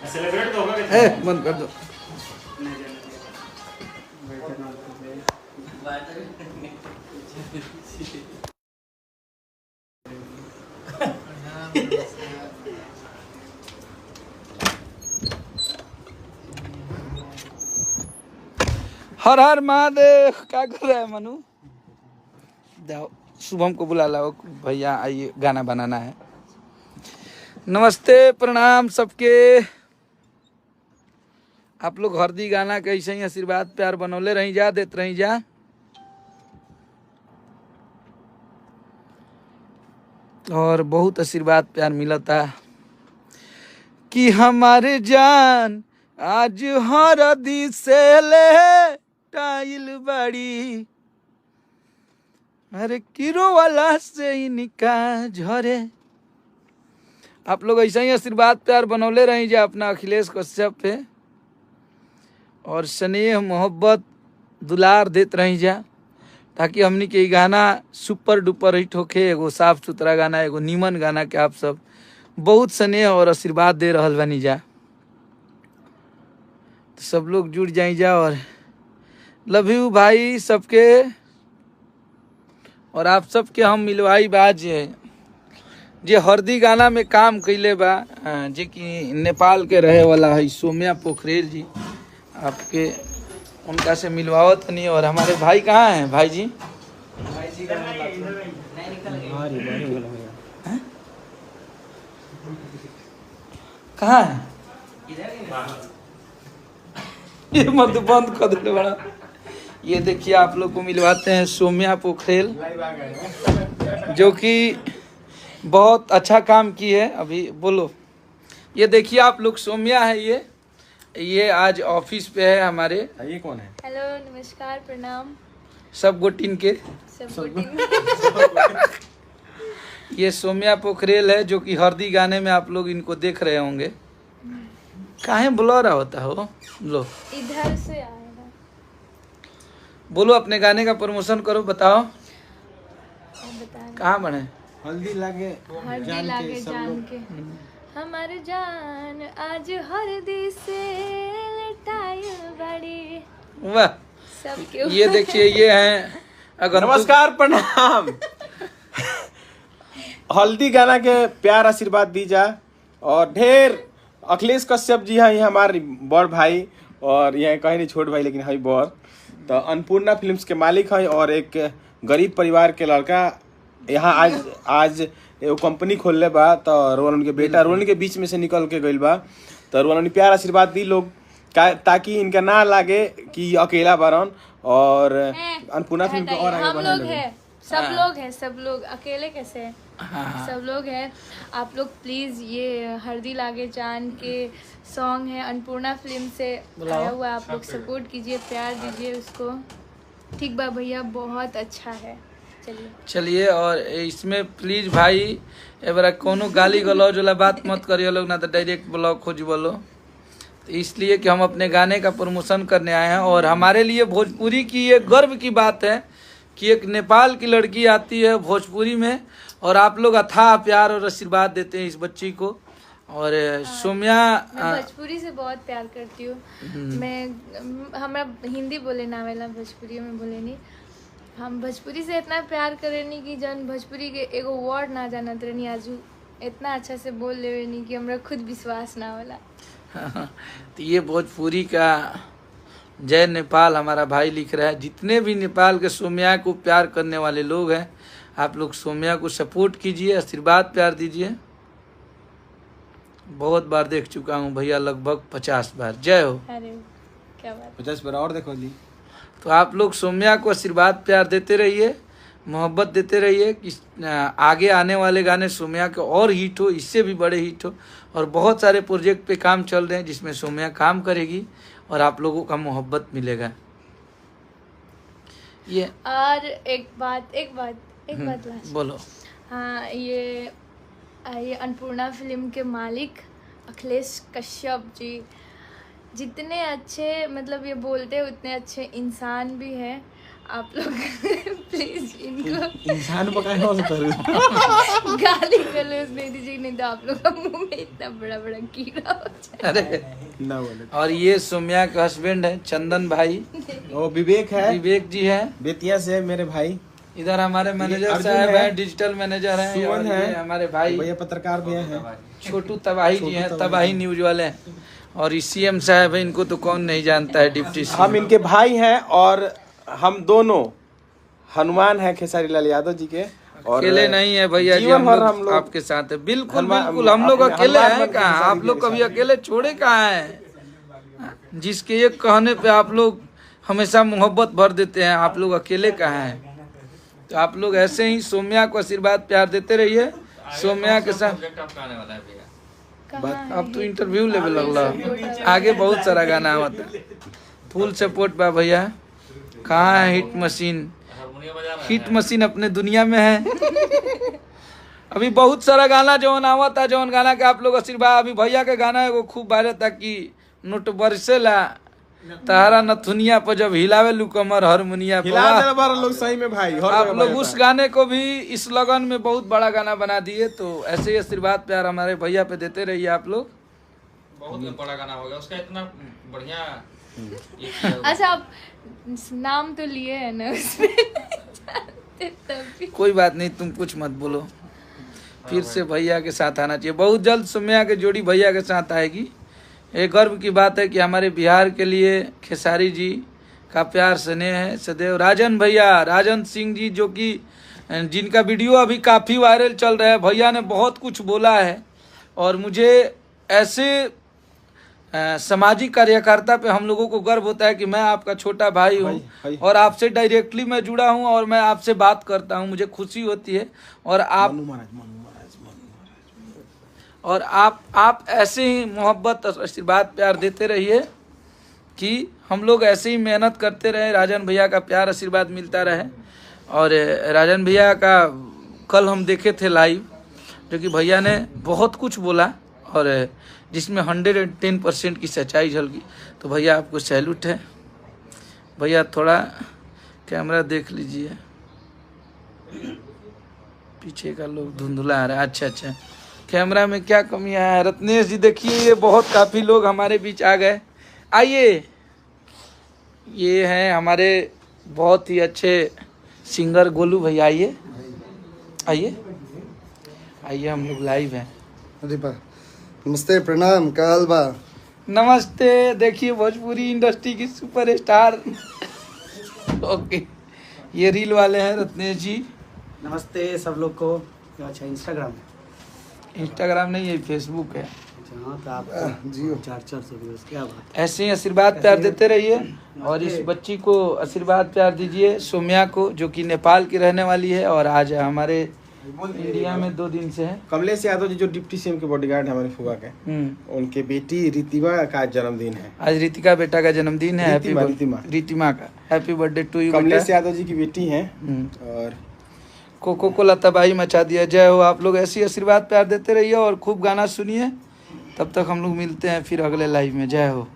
Celebrate तो होगा बंद कर दो। हर हर महादेव। क्या कर रहा है मनु? जाओ शुभम को बुला लाओ, भैया आइए गाना बनाना है। नमस्ते प्रणाम सबके। आप लोग हरदी गाना के ऐसे ही आशीर्वाद प्यार बनौले रही जा, देते रही जा। और बहुत आशीर्वाद प्यार मिलता कि हमारे जान आज हरदी से ले टाइल बड़ी, अरे किरो वाला से ही निकाह झरे। आप लोग ऐसा ही आशीर्वाद प्यार बनौले रही जा अपना अखिलेश कश्यप पे, और स्नेह मोहब्बत दुलार देते रही जा, ताकि हमनी के गाना सुपर डुपर हिट होके। एगो साफ सुथरा गाना, एगो नीमन गाना के आप सब बहुत स्नेह और आशीर्वाद दे रहल बनी जा। तो सब लोग जुड़ जाई जा, और लव यू भाई सबके। और आप सबके हम मिलवाई बाज जे हरदी गाना में काम कैले बा, जे कि नेपाल के रहे वाला है सोम्या पोखरेल जी, आपके उनका से मिलवावत नहीं। और हमारे भाई कहाँ हैं भाई जी? कहाँ है? ये मत बंद कर दे बड़ा। ये देखिए आप लोग को मिलवाते हैं सोम्या पोखरेल, जो कि बहुत अच्छा काम की है। अभी बोलो, ये देखिए आप लोग, सोम्या है ये आज ऑफिस पे है हमारे। ये कौन है? हेलो नमस्कार प्रणाम सब गोटिन के। ये सोम्या पोखरेल है, जो कि हरदी गाने में आप लोग इनको देख रहे होंगे। काहे बुलौरा होता हो? लो इधर से आएगा। बोलो, अपने गाने का प्रमोशन करो, बताओ कहाँ बने? हल्दी लागे जान के हमारे जान आज हरदी से लटाई बड़ी। वाह, सबके ये देखिए ये हैं अगर नमस्कार प्रणाम। हल्दी गाना के प्यार आशीर्वाद दीजा, और ढेर अखिलेश कश्यप जी हैं, ये हमारे बड़ भाई, और ये कहीं नहीं छोट भाई लेकिन है बड़। तो अन्नपूर्णा फिल्म्स के मालिक हैं, और एक गरीब परिवार के लड़का यहाँ आज एगो कंपनी खोलले बा। तो रोहन उनके बेटा रोहन के बीच में से निकल के गइल बा। तो रोहन प्यार आशीर्वाद दी लोग, ताकि इनका ना लागे कि अकेला बारन। और अन्नपूर्णा फिल्म को और आगे हम बढ़ाने लोग लगे। हैं, सब लोग हैं, सब लोग अकेले कैसे हैं? सब लोग हैं। आप लोग प्लीज ये हरदी लागे जान के सॉन्ग है अन्नपूर्णा फिल्म से आया हुआ, आप लोग सपोर्ट कीजिए, प्यार दीजिए उसको। ठीक बा भैया, बहुत अच्छा है। चलिए, और इसमें प्लीज भाई एबारा कोनो गाली गलौज वाला बात मत करिए लोग, ना तो डायरेक्ट ब्लॉग खोज बोलो। तो इसलिए कि हम अपने गाने का प्रमोशन करने आए हैं, और हमारे लिए भोजपुरी की ये गर्व की बात है कि एक नेपाल की लड़की आती है भोजपुरी में, और आप लोग अथाह प्यार और आशीर्वाद देते हैं इस बच्ची को। और सोम्या, मैं भोजपुरी से बहुत प्यार करती हूँ। मैं हमरा हिंदी बोले ना वाला, भोजपुरी में बोले नहीं। हम भोजपुरी से इतना प्यार करेनी कि जन भोजपुरी के एगो वर्ड ना जानत रहनी, आजू इतना अच्छा से बोल लेनी कि हमरा खुद विश्वास ना होला। तो ये भोजपुरी का जय नेपाल हमारा भाई लिख रहा है। जितने भी नेपाल के सोम्या को प्यार करने वाले लोग हैं, आप लोग सोम्या को सपोर्ट कीजिए, आशीर्वाद प्यार दीजिए। बहुत बार देख चुका हूँ भैया, लगभग 50 बार। जय हो। अरे क्या बात, 50 बार और देखो जी। तो आप लोग सोम्या को आशीर्वाद प्यार देते रहिए, मोहब्बत देते रहिए कि आगे आने वाले गाने सोम्या के और हिट हो, इससे भी बड़े हिट हो। और बहुत सारे प्रोजेक्ट पे काम चल रहे हैं जिसमें सोम्या काम करेगी, और आप लोगों का मोहब्बत मिलेगा। ये और एक बात बोलो। हाँ, ये अन्नपूर्णा फिल्म के मालिक अखिलेश कश्यप जी जितने अच्छे, मतलब ये बोलते हैं उतने अच्छे इंसान भी हैं। आप लोग प्लीज इनको इंसान पकाए हो सकता है गाली गलौज नहीं दीजिए, नहीं तो आप लोग का मुंह में इतना बड़ा बड़ा कीड़ा हो जाए। अरे ना बोले। और ये सौम्या के हस्बैंड है चंदन भाई, वो विवेक है, विवेक जी है। बेतिया से है मेरे भाई। इधर हमारे मैनेजर अर्जुन साहब है, हैं, डिजिटल मैनेजर हैं। सुमन और ये है, हमारे भाई भैया पत्रकार भैया है, छोटू तबाही जी हैं, तबाही न्यूज वाले हैं। और सीएम साहब है, इनको तो कौन नहीं जानता है, डिप्टी सीएम। हम इनके भाई हैं और हम दोनों हनुमान है खेसारी लाल यादव जी के। और अकेले नहीं है भैया जी, जीवन भर हम हम लोग लोग आपके साथ है। बिल्कुल हनुमान- बिल्कुल, हम लोग अपने अकेले हनुमान हैं बन के कहाँ, खेसारी आप लोग के कभी साथ। अकेले छोड़े कहाँ हैं? जिसके एक कहने पे आप लोग हमेशा मोहब्बत भर देते हैं, आप लोग अकेले कहाँ हैं? तो आप लोग ऐसे ही सौम्या को आशीर्वाद प्यार देते रहिए। सौम्या के साथ कहाँ है अब तो ये? इंटरव्यू लेवल लगला, आगे बहुत सारा गाना होता है। फुल सपोर्ट बा भैया। कहाँ है हिट मशीन? हिट मशीन अपने दुनिया में है। अभी बहुत सारा गाना जौन आवत था, जौन गाना के आप लोग आशीर्वाद। अभी भैया के गाना एगो खूब वायरल था कि नोट बरसेला तारा नथुनिया पर जब हिलावे लू कमर हारमोनिया पर। हिला दे बार लोग सही में भाई। हर आप जगह लोग बजाता उस है। गाने को भी इस लगन में बहुत बड़ा गाना बना दिए। तो ऐसे ही आशीर्वाद प्यार हमारे भैया पे देते रहिए आप लोग। बहुत बड़ा गाना हो गया उसका, इतना बढ़िया अच्छा आप नाम तो लिए है ना उसमें जानते तभी। कोई बात नहीं, तुम कुछ मत बोलो। फिर से भैया के साथ आना चाहिए। बहुत जल्द सौम्या के जोड़ी भैया के साथ आएगी। ये गर्व की बात है कि हमारे बिहार के लिए खेसारी जी का प्यार स्नेह है सदैव। राजन भैया, राजन सिंह जी, जो कि जिनका वीडियो अभी काफ़ी वायरल चल रहा है। भैया ने बहुत कुछ बोला है और मुझे ऐसे सामाजिक कार्यकर्ता पे हम लोगों को गर्व होता है कि मैं आपका छोटा भाई हूँ भाई। और आपसे डायरेक्टली मैं जुड़ा हूँ और मैं आपसे बात करता हूँ, मुझे खुशी होती है। और आप और आप ऐसे ही मोहब्बत आशीर्वाद प्यार देते रहिए कि हम लोग ऐसे ही मेहनत करते रहे, राजन भैया का प्यार आशीर्वाद मिलता रहे। और राजन भैया का कल हम देखे थे लाइव, जो कि भैया ने बहुत कुछ बोला और जिसमें 110% की सच्चाई झलकी। तो भैया आपको सैल्यूट है। भैया थोड़ा कैमरा देख लीजिए, पीछे का लोग धुंधला आ रहा है। अच्छा, कैमरा में क्या कमियां है? रत्नेश जी देखिए, ये बहुत काफ़ी लोग हमारे बीच आ गए। आइए, ये हैं हमारे बहुत ही अच्छे सिंगर गोलू भैया। आइए आइए आइए, हम लोग लाइव हैं। अरे बा, नमस्ते, प्रणाम, का हाल बा? नमस्ते। देखिए भोजपुरी इंडस्ट्री की सुपरस्टार। ओके, ये रील वाले हैं रत्नेश जी। नमस्ते सब लोग को। अच्छा, इंस्टाग्राम नहीं, ये फेसबुक है। अच्छा, हाँ तो आप जियो 400 व्यूअर्स, क्या बात। ऐसे ही आशीर्वाद प्यार देते रहिए और इस बच्ची को आशीर्वाद प्यार दीजिए, सौम्या को, जो कि नेपाल की रहने वाली है और आज हमारे इंडिया में 2 दिन से है। कमलेश यादव जी जो डिप्टी सीएम के बॉडीगार्ड है हमारे फुआ के, उनके बेटी रितिमा का जन्मदिन है आज। रितिका बेटा का जन्मदिन है। रितिमा का happy birthday to you. Kamlesh Yadav ji की बेटी है। और कोको कोला तबाही मचा दिया। जय हो। आप लोग ऐसी आशीर्वाद प्यार देते रहिए और खूब गाना सुनिए। तब तक हम लोग मिलते हैं फिर अगले लाइव में। जय हो।